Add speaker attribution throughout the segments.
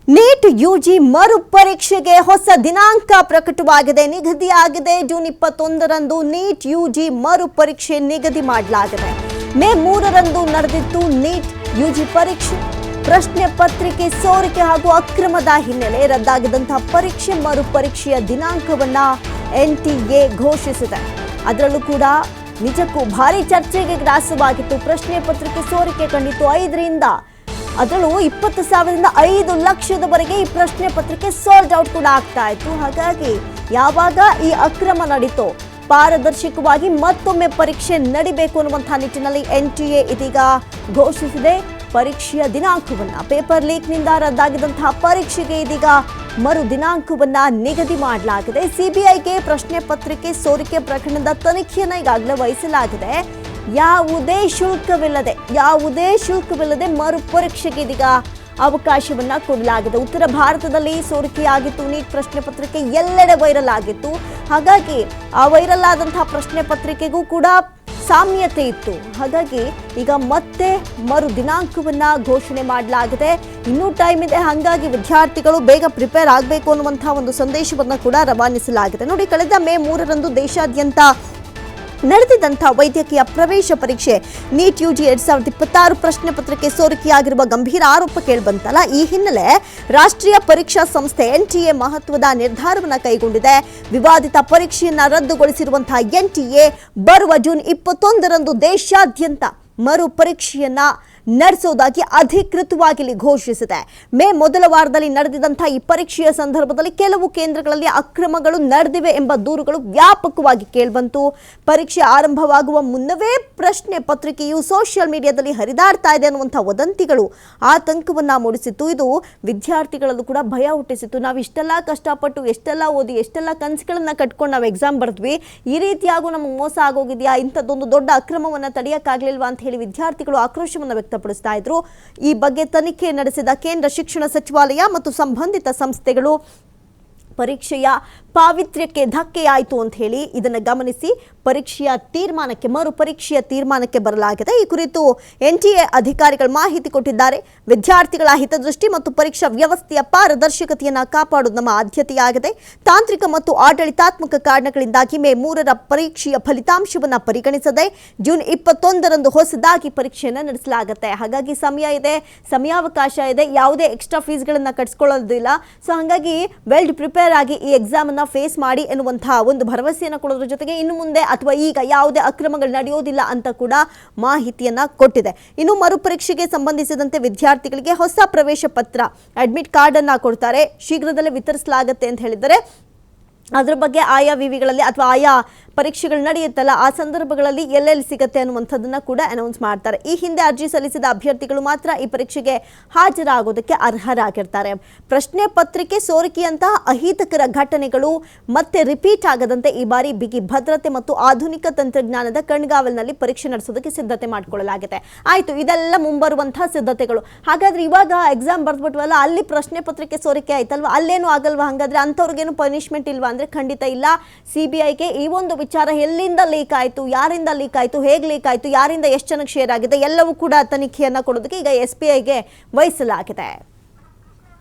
Speaker 1: NEET UG ಮರು ಪರೀಕ್ಷೆಗೆ ಹೊಸ ದಿನಾಂಕ ಪ್ರಕಟವಾಗಿದೆ. ನಿಗದಿಯಾಗಿದೆ ಜೂನ್ 21ರಂದು ನೀಟ್ ಯುಜಿ ಮರು ಪರೀಕ್ಷೆ ನಿಗದಿ ಮಾಡಲಾಗಿದೆ. ಮೇ 3ರಂದು ನಡೆದಿತ್ತು ನೀಟ್ ಯುಜಿ ಪರೀಕ್ಷೆ. ಪ್ರಶ್ನೆ ಪತ್ರಿಕೆ ಸೋರಿಕೆ ಹಾಗೂ ಅಕ್ರಮದ ಹಿನ್ನೆಲೆ ರದ್ದಾಗಿದ್ದಂತಹ ಪರೀಕ್ಷೆ ಮರು ಪರೀಕ್ಷೆಯ ದಿನಾಂಕವನ್ನ NTA ಘೋಷಿಸಿದೆ. ಅದರಲ್ಲೂ ಕೂಡ ನಿಜಕ್ಕೂ ಭಾರಿ ಚರ್ಚೆಗೆ ಗ್ರಾಸವಾಗಿತ್ತು. ಪ್ರಶ್ನೆ ಪತ್ರಿಕೆ ಸೋರಿಕೆ ಕಂಡಿತ್ತು. 5ರಿಂದ ಅದರಲ್ಲೂ 20,000ರಿಂದ 5 ಲಕ್ಷದವರೆಗೆ ಈ ಪ್ರಶ್ನೆ ಪತ್ರಿಕೆ ಸೋಲ್ಡ್ ಔಟ್ ಕೂಡ ಆಗ್ತಾ ಇತ್ತು. ಹಾಗಾಗಿ ಯಾವಾಗ ಈ ಅಕ್ರಮ ನಡೀತೋ ಪಾರದರ್ಶಕವಾಗಿ ಮತ್ತೊಮ್ಮೆ ಪರೀಕ್ಷೆ ನಡಿಬೇಕು ಅನ್ನುವಂತಹ ನಿಟ್ಟಿನಲ್ಲಿ NTA ಇದೀಗ ಘೋಷಿಸಿದೆ ಪರೀಕ್ಷೆಯ ದಿನಾಂಕವನ್ನ. ಪೇಪರ್ ಲೀಕ್ನಿಂದ ರದ್ದಾಗಿದ್ದಂತಹ ಪರೀಕ್ಷೆಗೆ ಇದೀಗ ಮರು ದಿನಾಂಕವನ್ನ ನಿಗದಿ ಮಾಡಲಾಗಿದೆ. CBIಗೆ ಪ್ರಶ್ನೆ ಪತ್ರಿಕೆ ಸೋರಿಕೆ ಪ್ರಕರಣದ ತನಿಖೆಯನ್ನ ಈಗಾಗಲೇ ವಹಿಸಲಾಗಿದೆ. ಯಾವುದೇ ಶುಲ್ಕವಿಲ್ಲದೆ ಮರು ಪರೀಕ್ಷೆಗೆ ಇದೀಗ ಅವಕಾಶವನ್ನ ಕೊಡಲಾಗಿದೆ. ಉತ್ತರ ಭಾರತದಲ್ಲಿ ಸೋರಿಕೆಯಾಗಿತ್ತು ನೀಟ್ ಪ್ರಶ್ನೆ ಪತ್ರಿಕೆ, ಎಲ್ಲೆಡೆ ವೈರಲ್ ಆಗಿತ್ತು. ಹಾಗಾಗಿ ಆ ವೈರಲ್ ಆದಂತಹ ಪ್ರಶ್ನೆ ಪತ್ರಿಕೆಗೂ ಕೂಡ ಸಾಮ್ಯತೆ ಇತ್ತು. ಹಾಗಾಗಿ ಈಗ ಮತ್ತೆ ಮರು ದಿನಾಂಕವನ್ನ ಘೋಷಣೆ ಮಾಡಲಾಗಿದೆ. ಇನ್ನೂ ಟೈಮ್ ಇದೆ, ಹಾಗಾಗಿ ವಿದ್ಯಾರ್ಥಿಗಳು ಬೇಗ ಪ್ರಿಪೇರ್ ಆಗಬೇಕು ಅನ್ನುವಂತಹ ಒಂದು ಸಂದೇಶವನ್ನ ಕೂಡ ರವಾನಿಸಲಾಗಿದೆ. ನೋಡಿ, ಕಳೆದ ಮೇ 3ರಂದು ದೇಶಾದ್ಯಂತ ನಡೆದಿದ್ದಂಥ ವೈದ್ಯಕೀಯ ಪ್ರವೇಶ ಪರೀಕ್ಷೆ ನೀಟ್ ಯುಜಿ 2026 ಪ್ರಶ್ನೆ ಪತ್ರಿಕೆ ಸೋರಿಕೆಯಾಗಿರುವ ಗಂಭೀರ ಆರೋಪ ಕೇಳಿಬಂತಲ್ಲ. ಈ ಹಿನ್ನೆಲೆ ರಾಷ್ಟ್ರೀಯ ಪರೀಕ್ಷಾ ಸಂಸ್ಥೆ NTA ಮಹತ್ವದ ನಿರ್ಧಾರವನ್ನು ಕೈಗೊಂಡಿದೆ. ವಿವಾದಿತ ಪರೀಕ್ಷೆಯನ್ನ ರದ್ದುಗೊಳಿಸಿರುವಂತಹ NTA ಬರುವ ಜೂನ್ 21ರಂದು ದೇಶಾದ್ಯಂತ ಮರು ಪರೀಕ್ಷೆಯನ್ನ ನಡೆಸೋದಾಗಿ ಅಧಿಕೃತವಾಗಿ ಘೋಷಿಸಿದೆ. ಮೇ ಮೊದಲ ವಾರದಲ್ಲಿ ನಡೆದಿದ್ದಂತಹ ಈ ಪರೀಕ್ಷೆಯ ಸಂದರ್ಭದಲ್ಲಿ ಕೆಲವು ಕೇಂದ್ರಗಳಲ್ಲಿ ಅಕ್ರಮಗಳು ನಡೆದಿವೆ ಎಂಬ ದೂರುಗಳು ವ್ಯಾಪಕವಾಗಿ ಕೇಳಿಬಂತು. ಪರೀಕ್ಷೆ ಆರಂಭವಾಗುವ ಮುನ್ನವೇ ಪ್ರಶ್ನೆ ಪತ್ರಿಕೆಯು ಸೋಷಿಯಲ್ ಮೀಡಿಯಾದಲ್ಲಿ ಹರಿದಾಡ್ತಾ ಇದೆ ಅನ್ನುವಂಥ ವದಂತಿಗಳು ಆತಂಕವನ್ನ ಮೂಡಿಸಿತ್ತು. ಇದು ವಿದ್ಯಾರ್ಥಿಗಳಲ್ಲೂ ಕೂಡ ಭಯ ಹುಟ್ಟಿಸಿತ್ತು. ನಾವು ಇಷ್ಟೆಲ್ಲ ಕಷ್ಟಪಟ್ಟು, ಎಷ್ಟೆಲ್ಲ ಓದಿ, ಎಷ್ಟೆಲ್ಲ ಕನಸುಗಳನ್ನ ಕಟ್ಕೊಂಡು ನಾವು ಎಕ್ಸಾಮ್ ಬರೆದ್ವಿ, ಈ ರೀತಿಯಾಗೂ ನಮಗೆ ಮೋಸ ಆಗೋಗಿದೆಯಾ, ಇಂಥದ್ದೊಂದು ದೊಡ್ಡ ಅಕ್ರಮವನ್ನು ತಡೆಯೋಕ್ಕಾಗಲಿಲ್ವಾ ಅಂತ ಹೇಳಿ ವಿದ್ಯಾರ್ಥಿಗಳು ಆಕ್ರೋಶವನ್ನು ವ್ಯಕ್ತಪಡಿಸ್ತಾ ಇದ್ರು. ಈ ಬಗ್ಗೆ ತನಿಖೆ ನಡೆಸಿದ ಕೇಂದ್ರ ಶಿಕ್ಷಣ ಸಚಿವಾಲಯ ಮತ್ತು ಸಂಬಂಧಿತ ಸಂಸ್ಥೆಗಳು ಪರೀಕ್ಷೆಯ ಪಾವಿತ್ರ್ಯಕ್ಕೆ ಧಕ್ಕೆಯಾಯಿತು ಅಂತ ಹೇಳಿ ಇದನ್ನು ಗಮನಿಸಿ ಮರು ಪರೀಕ್ಷೆಯ ತೀರ್ಮಾನಕ್ಕೆ ಬರಲಾಗಿದೆ. ಈ ಕುರಿತು NTA ಅಧಿಕಾರಿಗಳು ಮಾಹಿತಿ ಕೊಟ್ಟಿದ್ದಾರೆ. ವಿದ್ಯಾರ್ಥಿಗಳ ಹಿತದೃಷ್ಟಿ ಮತ್ತು ಪರೀಕ್ಷಾ ವ್ಯವಸ್ಥೆಯ ಪಾರದರ್ಶಕತೆಯನ್ನು ಕಾಪಾಡುವುದು ನಮ್ಮ ಆದ್ಯತೆಯಾಗಿದೆ. ತಾಂತ್ರಿಕ ಮತ್ತು ಆಡಳಿತಾತ್ಮಕ ಕಾರಣಗಳಿಂದಾಗಿ ಮೇ 3ರ ಪರೀಕ್ಷೆಯ ಫಲಿತಾಂಶವನ್ನು ಪರಿಗಣಿಸದೆ ಜೂನ್ 21ರಂದು ಹೊಸದಾಗಿ ಪರೀಕ್ಷೆಯನ್ನು ನಡೆಸಲಾಗುತ್ತೆ. ಹಾಗಾಗಿ ಸಮಯಾವಕಾಶ ಇದೆ, ಯಾವುದೇ ಎಕ್ಸ್ಟ್ರಾ ಫೀಸ್ಗಳನ್ನು ಕಟ್ಸ್ಕೊಳ್ಳೋದಿಲ್ಲ. ಸೊ ಹಾಗಾಗಿ ವೆಲ್ ಪ್ರಿಪೇರ್ ಆಗಿ ಈ ಎಕ್ಸಾಮ್ ಅನ್ನ ಫೇಸ್ ಮಾಡಿ ಎನ್ನುವಂತಹ ಒಂದು ಭರವಸೆಯನ್ನು ಕೊಡೋದ್ರ ಜೊತೆಗೆ ಇನ್ನು ಮುಂದೆ ಅಥವಾ ಈಗ ಯಾವುದೇ ಅಕ್ರಮಗಳು ನಡೆಯೋದಿಲ್ಲ ಅಂತ ಕೂಡ ಮಾಹಿತಿಯನ್ನ ಕೊಟ್ಟಿದೆ. ಇನ್ನು ಮರುಪರೀಕ್ಷೆಗೆ ಸಂಬಂಧಿಸಿದಂತೆ ವಿದ್ಯಾರ್ಥಿಗಳಿಗೆ ಹೊಸ ಪ್ರವೇಶ ಪತ್ರ ಅಡ್ಮಿಟ್ ಕಾರ್ಡ್ ಅನ್ನ ಕೊಡ್ತಾರೆ, ಶೀಘ್ರದಲ್ಲೇ ವಿತರಿಸಲಾಗುತ್ತೆ ಅಂತ ಹೇಳಿದ್ದಾರೆ. ಅದರ ಬಗ್ಗೆ ಆಯಾ ವಿವಿಗಳಲ್ಲಿ ಅಥವಾ ಆಯಾ ಪರೀಕ್ಷೆಗಳು ನಡೆಯುತ್ತಲ್ಲ ಆ ಸಂದರ್ಭಗಳಲ್ಲಿ ಎಲ್ಲೆಲ್ಲಿ ಸಿಗುತ್ತೆ ಅನ್ನುವಂಥದ್ದನ್ನು ಕೂಡ ಅನೌನ್ಸ್ ಮಾಡ್ತಾರೆ. ಈ ಹಿಂದೆ ಅರ್ಜಿ ಸಲ್ಲಿಸಿದ ಅಭ್ಯರ್ಥಿಗಳು ಮಾತ್ರ ಈ ಪರೀಕ್ಷೆಗೆ ಹಾಜರಾಗೋದಕ್ಕೆ ಅರ್ಹರಾಗಿರ್ತಾರೆ. ಪ್ರಶ್ನೆ ಪತ್ರಿಕೆ ಸೋರಿಕೆಯಂತಹ ಅಹಿತಕರ ಘಟನೆಗಳು ಮತ್ತೆ ರಿಪೀಟ್ ಆಗದಂತೆ ಈ ಬಾರಿ ಬಿಗಿ ಭದ್ರತೆ ಮತ್ತು ಆಧುನಿಕ ತಂತ್ರಜ್ಞಾನದ ಕಣ್ಗಾವಲಿನಲ್ಲಿ ಪರೀಕ್ಷೆ ನಡೆಸೋದಕ್ಕೆ ಸಿದ್ಧತೆ ಮಾಡಿಕೊಳ್ಳಲಾಗಿದೆ. ಆಯಿತು, ಇದೆಲ್ಲ ಮುಂಬರುವಂತಹ ಸಿದ್ಧತೆಗಳು. ಹಾಗಾದ್ರೆ ಇವಾಗ ಎಕ್ಸಾಮ್ ಬರ್ದ್ಬಿಟ್ವಲ್ಲ, ಅಲ್ಲಿ ಪ್ರಶ್ನೆ ಪತ್ರಿಕೆ ಸೋರಿಕೆ ಆಯ್ತಲ್ವ, ಅಲ್ಲೇನು ಆಗಲ್ವಾ? ಹಾಗಾದ್ರೆ ಅಂಥವ್ರಿಗೇನು ಪನಿಷ್ಮೆಂಟ್ ಇಲ್ವಾ ಅಂದ್ರೆ ಖಂಡಿತ ಇಲ್ಲ. CBIಗೆ ಈ ಒಂದು ವಿಚಾರ ಎಲ್ಲಿಂದ ಲೀಕ್ ಆಯಿತು, ಯಾರಿಂದ ಲೀಕ್ ಆಯಿತು, ಹೇಗೆ ಲೀಕ್ ಆಯಿತು, ಯಾರಿಂದ ಎಷ್ಟು ಜನಕ್ಕೆ ಶೇರ್ ಆಗಿದೆ, ಎಲ್ಲವೂ ಕೂಡ ತನಿಖೆಯನ್ನು ಕೊಡೋದಕ್ಕೆ ಈಗ SBIಗೆ ವಹಿಸಲಾಗಿದೆ.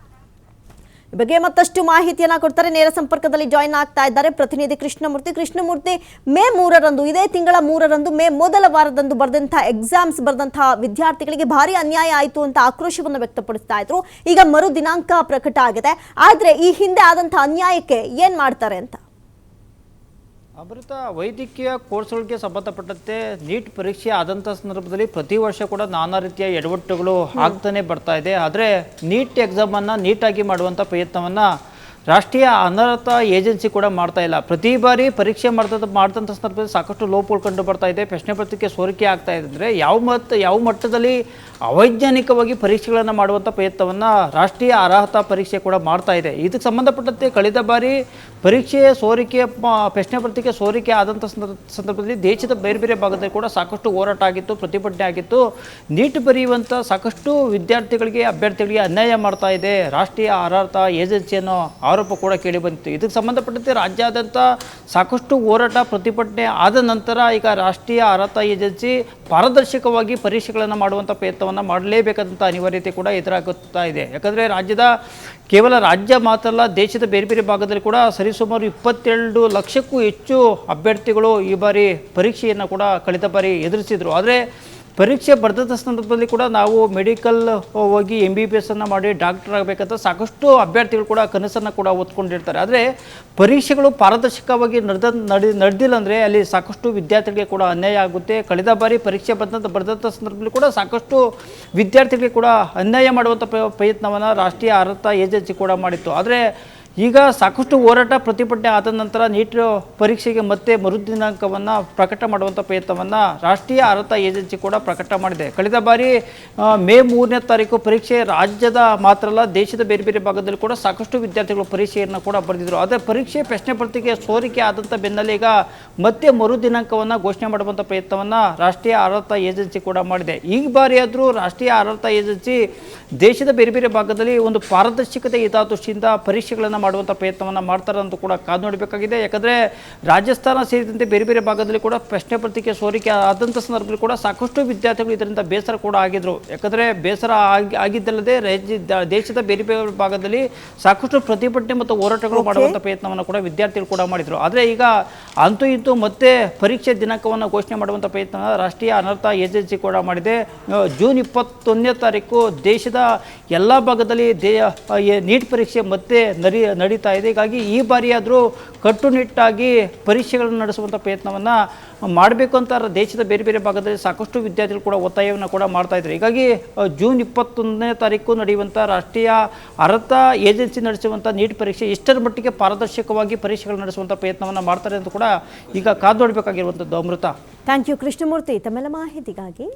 Speaker 1: ಈ ಬಗ್ಗೆ ಮತ್ತಷ್ಟು ಮಾಹಿತಿಯನ್ನ ಕೊಡ್ತಾರೆ. ನೇರ ಸಂಪರ್ಕದಲ್ಲಿ ಜಾಯಿನ್ ಆಗ್ತಾ ಇದ್ದಾರೆ ಪ್ರತಿನಿಧಿ ಕೃಷ್ಣಮೂರ್ತಿ. ಮೇ 3ರಂದು, ಇದೇ ತಿಂಗಳ 3ರಂದು ಮೇ ಮೊದಲ ವಾರದಂದು ಬರೆದಂತಹ ವಿದ್ಯಾರ್ಥಿಗಳಿಗೆ ಭಾರಿ ಅನ್ಯಾಯ ಆಯಿತು ಅಂತ ಆಕ್ರೋಶವನ್ನು ವ್ಯಕ್ತಪಡಿಸ್ತಾ ಇದ್ರು. ಈಗ ಮರು ದಿನಾಂಕ ಪ್ರಕಟ ಆಗಿದೆ. ಆದ್ರೆ ಈ ಹಿಂದೆ ಆದಂತಹ ಅನ್ಯಾಯಕ್ಕೆ ಏನ್ ಮಾಡ್ತಾರೆ ಅಂತ?
Speaker 2: ಅಮೃತ, ವೈದ್ಯಕೀಯ ಕೋರ್ಸ್ಗಳಿಗೆ ಸಂಬಂಧಪಟ್ಟಂತೆ ನೀಟ್ ಪರೀಕ್ಷೆ ಆದಂಥ ಸಂದರ್ಭದಲ್ಲಿ ಪ್ರತಿ ವರ್ಷ ಕೂಡ ನಾನಾ ರೀತಿಯ ಎಡವಟ್ಟುಗಳು ಆಗ್ತಾನೆ ಬರ್ತಾ ಇದೆ. ಆದರೆ ನೀಟ್ ಎಕ್ಸಾಮನ್ನು ನೀಟಾಗಿ ಮಾಡುವಂಥ ಪ್ರಯತ್ನವನ್ನು ರಾಷ್ಟ್ರೀಯ ಅನರ್ಹತಾ ಏಜೆನ್ಸಿ ಕೂಡ ಮಾಡ್ತಾ ಇಲ್ಲ. ಪ್ರತಿ ಬಾರಿ ಪರೀಕ್ಷೆ ಮಾಡ್ದಂಥ ಸಂದರ್ಭದಲ್ಲಿ ಸಾಕಷ್ಟು ಲೋಪಗಳು ಕಂಡು ಬರ್ತಾ ಇದೆ. ಪ್ರಶ್ನೆ ಪತ್ರಿಕೆ ಸೋರಿಕೆ ಆಗ್ತಾ ಇದೆ ಅಂದರೆ ಯಾವ ಮಟ್ಟದಲ್ಲಿ ಅವೈಜ್ಞಾನಿಕವಾಗಿ ಪರೀಕ್ಷೆಗಳನ್ನು ಮಾಡುವಂಥ ಪ್ರಯತ್ನವನ್ನು ರಾಷ್ಟ್ರೀಯ ಅರ್ಹತಾ ಪರೀಕ್ಷೆ ಕೂಡ ಮಾಡ್ತಾ ಇದೆ. ಇದಕ್ಕೆ ಸಂಬಂಧಪಟ್ಟಂತೆ ಕಳೆದ ಬಾರಿ ಪರೀಕ್ಷೆ ಸೋರಿಕೆ ಪ್ರಶ್ನೆ ಪತ್ರಿಕೆ ಸೋರಿಕೆ ಆದಂಥ ಸಂದರ್ಭದಲ್ಲಿ ದೇಶದ ಬೇರೆ ಬೇರೆ ಭಾಗದಲ್ಲಿ ಕೂಡ ಸಾಕಷ್ಟು ಹೋರಾಟ ಆಗಿತ್ತು, ಪ್ರತಿಭಟನೆ ಆಗಿತ್ತು. ನೀಟ್ ಬರೆಯುವಂಥ ಸಾಕಷ್ಟು ವಿದ್ಯಾರ್ಥಿಗಳಿಗೆ, ಅಭ್ಯರ್ಥಿಗಳಿಗೆ ಅನ್ಯಾಯ ಮಾಡ್ತಾ ಇದೆ ರಾಷ್ಟ್ರೀಯ ಅರ್ಹತಾ ಏಜೆನ್ಸಿಯನ್ನು ಆರೋಪ ಕೂಡ ಕೇಳಿ ಬಂದಿತ್ತು. ಇದಕ್ಕೆ ಸಂಬಂಧಪಟ್ಟಂತೆ ರಾಜ್ಯಾದ್ಯಂತ ಸಾಕಷ್ಟು ಹೋರಾಟ ಪ್ರತಿಭಟನೆ ಆದ ನಂತರ ಈಗ ರಾಷ್ಟ್ರೀಯ ಅರ್ಹತಾ ಏಜೆನ್ಸಿ ಪಾರದರ್ಶಕವಾಗಿ ಪರೀಕ್ಷೆಗಳನ್ನು ಮಾಡುವಂಥ ಪ್ರಯತ್ನವನ್ನು ಮಾಡಲೇಬೇಕಾದಂಥ ಅನಿವಾರ್ಯತೆ ಕೂಡ ಎದುರಾಗುತ್ತಾ ಇದೆ. ಯಾಕಂದರೆ ಕೇವಲ ರಾಜ್ಯ ಮಾತ್ರ ಅಲ್ಲ, ದೇಶದ ಬೇರೆ ಬೇರೆ ಭಾಗದಲ್ಲಿ ಕೂಡ ಸರಿಸುಮಾರು 22 ಲಕ್ಷಕ್ಕೂ ಹೆಚ್ಚು ಅಭ್ಯರ್ಥಿಗಳು ಈ ಬಾರಿ ಪರೀಕ್ಷೆಯನ್ನು ಕೂಡ ಕಳೆದ ಬಾರಿ ಎದುರಿಸಿದರು. ಆದರೆ ಪರೀಕ್ಷೆ ಬರೆದ ಸಂದರ್ಭದಲ್ಲಿ ಕೂಡ ನಾವು ಮೆಡಿಕಲ್ ಹೋಗಿ MBBS ಅನ್ನು ಮಾಡಿ ಡಾಕ್ಟರ್ ಆಗಬೇಕಂತ ಸಾಕಷ್ಟು ಅಭ್ಯರ್ಥಿಗಳು ಕೂಡ ಕನಸನ್ನು ಕೂಡ ಹೊತ್ಕೊಂಡಿರ್ತಾರೆ. ಆದರೆ ಪರೀಕ್ಷೆಗಳು ಪಾರದರ್ಶಕವಾಗಿ ನಡೆದಿಲ್ಲ ಅಂದರೆ ಅಲ್ಲಿ ಸಾಕಷ್ಟು ವಿದ್ಯಾರ್ಥಿಗಳಿಗೆ ಕೂಡ ಅನ್ಯಾಯ ಆಗುತ್ತೆ. ಕಳೆದ ಬಾರಿ ಪರೀಕ್ಷೆ ಬರೆದಂಥ ಸಂದರ್ಭದಲ್ಲಿ ಕೂಡ ಸಾಕಷ್ಟು ವಿದ್ಯಾರ್ಥಿಗಳಿಗೆ ಕೂಡ ಅನ್ಯಾಯ ಮಾಡುವಂಥ ಪ್ರಯತ್ನವನ್ನು ರಾಷ್ಟ್ರೀಯ ಅರ್ಹತಾ ಏಜೆನ್ಸಿ ಕೂಡ ಮಾಡಿತ್ತು. ಆದರೆ ಈಗ ಸಾಕಷ್ಟು ಹೋರಾಟ ಪ್ರತಿಭಟನೆ ಆದ ನಂತರ ನೀಟ್ ಪರೀಕ್ಷೆಗೆ ಮತ್ತೆ ಮರು ದಿನಾಂಕವನ್ನು ಪ್ರಕಟ ಮಾಡುವಂಥ ಪ್ರಯತ್ನವನ್ನು ರಾಷ್ಟ್ರೀಯ ಅರ್ಹತಾ ಏಜೆನ್ಸಿ ಕೂಡ ಪ್ರಕಟ ಮಾಡಿದೆ. ಕಳೆದ ಬಾರಿ ಮೇ 3ನೇ ತಾರೀಕು ಪರೀಕ್ಷೆ ರಾಜ್ಯದ ಮಾತ್ರ ಅಲ್ಲ, ದೇಶದ ಬೇರೆ ಬೇರೆ ಭಾಗದಲ್ಲಿ ಕೂಡ ಸಾಕಷ್ಟು ವಿದ್ಯಾರ್ಥಿಗಳು ಪರೀಕ್ಷೆಯನ್ನು ಕೂಡ ಬರೆದಿದ್ರು. ಆದರೆ ಪರೀಕ್ಷೆ ಪ್ರಶ್ನೆ ಪತ್ರಿಕೆ ಸೋರಿಕೆ ಆದಂಥ ಬೆನ್ನಲ್ಲೇ ಈಗ ಮತ್ತೆ ಮರು ದಿನಾಂಕವನ್ನು ಘೋಷಣೆ ಮಾಡುವಂಥ ಪ್ರಯತ್ನವನ್ನು ರಾಷ್ಟ್ರೀಯ ಅರ್ಹತಾ ಏಜೆನ್ಸಿ ಕೂಡ ಮಾಡಿದೆ. ಈ ಬಾರಿ ಆದರೂ ರಾಷ್ಟ್ರೀಯ ಅರ್ಹತಾ ಏಜೆನ್ಸಿ ದೇಶದ ಬೇರೆ ಬೇರೆ ಭಾಗದಲ್ಲಿ ಒಂದು ಪಾರದರ್ಶಕತೆ ಹಿತದೃಷ್ಟಿಯಿಂದ ಪರೀಕ್ಷೆಗಳನ್ನು ಮಾಡುವಂಥ ಪ್ರಯತ್ನವನ್ನು ಮಾಡ್ತಾರೆ ಅಂತ ಕೂಡ ಕಾದು ನೋಡಬೇಕಾಗಿದೆ. ಯಾಕಂದರೆ ರಾಜಸ್ಥಾನ ಸೇರಿದಂತೆ ಬೇರೆ ಬೇರೆ ಭಾಗದಲ್ಲಿ ಕೂಡ ಪ್ರಶ್ನೆ ಪತ್ರಿಕೆ ಸೋರಿಕೆ ಆದಂಥ ಸಂದರ್ಭದಲ್ಲಿ ಕೂಡ ಸಾಕಷ್ಟು ವಿದ್ಯಾರ್ಥಿಗಳು ಇದರಿಂದ ಬೇಸರ ಕೂಡ ಆಗಿದ್ರು. ಯಾಕಂದರೆ ಬೇಸರ ಆಗಿದ್ದಲ್ಲದೆ ದೇಶದ ಬೇರೆ ಬೇರೆ ಭಾಗದಲ್ಲಿ ಸಾಕಷ್ಟು ಪ್ರತಿಭಟನೆ ಮತ್ತು ಹೋರಾಟಗಳು ಮಾಡುವಂಥ ಪ್ರಯತ್ನವನ್ನು ಕೂಡ ವಿದ್ಯಾರ್ಥಿಗಳು ಕೂಡ ಮಾಡಿದರು. ಆದರೆ ಈಗ ಅಂತೂ ಇಂತೂ ಮತ್ತೆ ಪರೀಕ್ಷೆ ದಿನಾಂಕವನ್ನು ಘೋಷಣೆ ಮಾಡುವಂಥ ಪ್ರಯತ್ನ ರಾಷ್ಟ್ರೀಯ ಅರ್ಹತಾ ಏಜೆನ್ಸಿ ಕೂಡ ಮಾಡಿದೆ. ಜೂನ್ 21ನೇ ತಾರೀಕು ದೇಶದ ಎಲ್ಲ ಭಾಗದಲ್ಲಿ ನೀಟ್ ಪರೀಕ್ಷೆ ಮತ್ತೆ ನಡೀತಾ ಇದೆ. ಹೀಗಾಗಿ ಈ ಬಾರಿಯಾದರೂ ಕಟ್ಟುನಿಟ್ಟಾಗಿ ಪರೀಕ್ಷೆಗಳನ್ನು ನಡೆಸುವಂಥ ಪ್ರಯತ್ನವನ್ನು ಮಾಡಬೇಕು ಅಂತ ದೇಶದ ಬೇರೆ ಬೇರೆ ಭಾಗದಲ್ಲಿ ಸಾಕಷ್ಟು ವಿದ್ಯಾರ್ಥಿಗಳು ಕೂಡ ಒತ್ತಾಯವನ್ನು ಕೂಡ ಮಾಡ್ತಾ ಇದ್ದಾರೆ. ಹೀಗಾಗಿ ಜೂನ್ 21ನೇ ತಾರೀಕು ನಡೆಯುವಂಥ ರಾಷ್ಟ್ರೀಯ ಅರ್ಹತಾ ಏಜೆನ್ಸಿ ನಡೆಸುವಂಥ ನೀಟ್ ಪರೀಕ್ಷೆ ಎಷ್ಟರ ಮಟ್ಟಿಗೆ ಪಾರದರ್ಶಕವಾಗಿ ಪರೀಕ್ಷೆಗಳು ನಡೆಸುವಂಥ ಪ್ರಯತ್ನವನ್ನು ಮಾಡ್ತಾರೆ ಅಂತ ಕೂಡ ಈಗ ಕಾದು ನೋಡಬೇಕಾಗಿರುವಂಥದ್ದು. ಅಮೃತ.
Speaker 1: ಥ್ಯಾಂಕ್ ಯು ಕೃಷ್ಣಮೂರ್ತಿ ತಮ್ಮೆಲ್ಲ ಮಾಹಿತಿಗಾಗಿ.